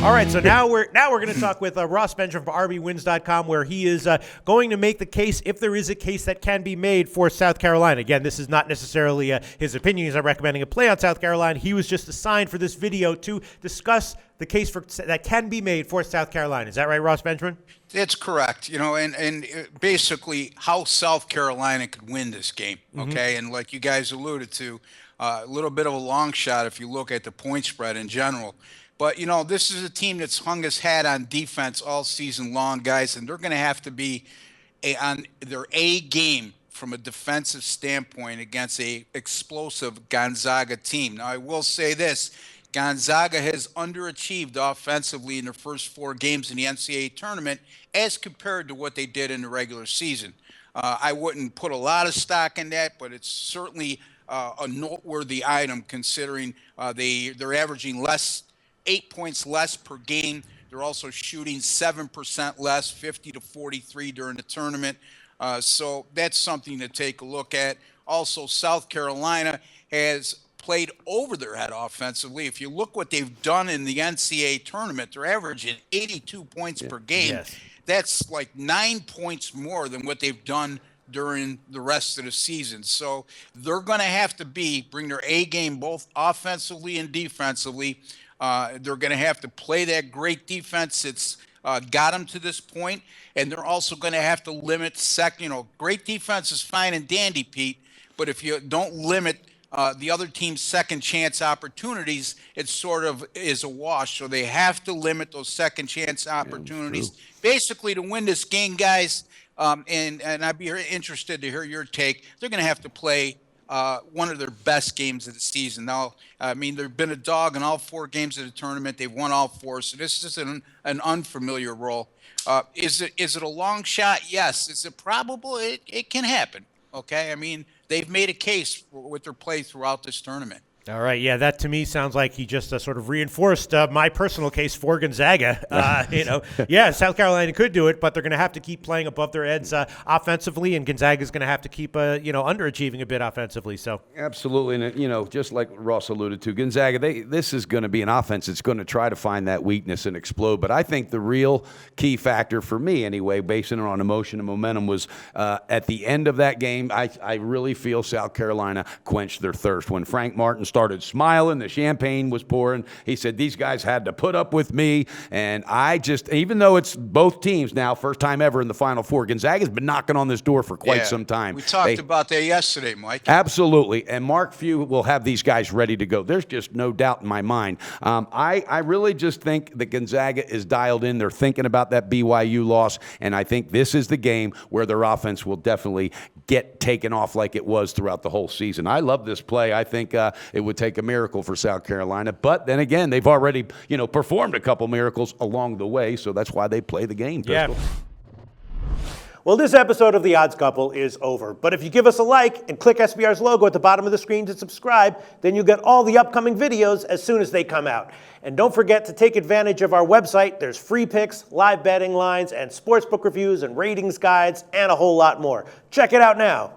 All right, so now we're going to talk with Ross Benjamin from RBWins.com, where he is going to make the case, if there is a case that can be made for South Carolina. Again, this is not necessarily his opinion. He's not recommending a play on South Carolina. He was just assigned for this video to discuss the case that can be made for South Carolina. Is that right, Ross Benjamin? That's correct. And basically how South Carolina could win this game. Okay, and like you guys alluded to, a little bit of a long shot if you look at the point spread in general. But, this is a team that's hung its hat on defense all season long, guys, and they're going to have to be on their A game from a defensive standpoint against a explosive Gonzaga team. Now, I will say this. Gonzaga has underachieved offensively in their first 4 games in the NCAA tournament as compared to what they did in the regular season. I wouldn't put a lot of stock in that, but it's certainly a noteworthy item considering they're averaging 8 points less per game. They're also shooting 7% less, 50 to 43 during the tournament. So that's something to take a look at. Also, South Carolina has played over their head offensively. If you look what they've done in the NCAA tournament, they're averaging 82 points per game. Yes. That's like 9 points more than what they've done during the rest of the season. So they're going to have to bring their A game both offensively and defensively. They're going to have to play that great defense that's got them to this point, and they're also going to have to limit great defense is fine and dandy, Pete, but if you don't limit the other team's second chance opportunities, it sort of is a wash. So they have to limit those second chance opportunities basically to win this game, guys. And I'd be interested to hear your take. They're going to have to play one of their best games of the season. Now, I mean, they've been a dog in all 4 games of the tournament. They've won all 4, so this is an unfamiliar role. Is it a long shot? Yes. Is it probable? It can happen. Okay, I mean, they've made a case with their play throughout this tournament. All right, yeah, that to me sounds like he just sort of reinforced my personal case for Gonzaga. Yeah, South Carolina could do it, but they're going to have to keep playing above their heads offensively, and Gonzaga's going to have to keep, underachieving a bit offensively. So absolutely, and just like Ross alluded to, Gonzaga, this is going to be an offense that's going to try to find that weakness and explode. But I think the real key factor for me, anyway, basing it on emotion and momentum, was at the end of that game. I really feel South Carolina quenched their thirst when Frank Martin started smiling, the champagne was pouring. He said, these guys had to put up with me. And I just, even though it's both teams now, first time ever in the Final Four, Gonzaga's been knocking on this door for quite some time. We talked about that yesterday, Mike. Absolutely. And Mark Few will have these guys ready to go. There's just no doubt in my mind. I really just think that Gonzaga is dialed in. They're thinking about that BYU loss. And I think this is the game where their offense will definitely get taken off like it was throughout the whole season. I love this play. I think it would take a miracle for South Carolina. But then again, they've already, performed a couple miracles along the way, so that's why they play the game. Yeah. Well, this episode of The Odds Couple is over. But if you give us a like and click SBR's logo at the bottom of the screen to subscribe, then you'll get all the upcoming videos as soon as they come out. And don't forget to take advantage of our website. There's free picks, live betting lines, and sportsbook reviews and ratings guides, and a whole lot more. Check it out now.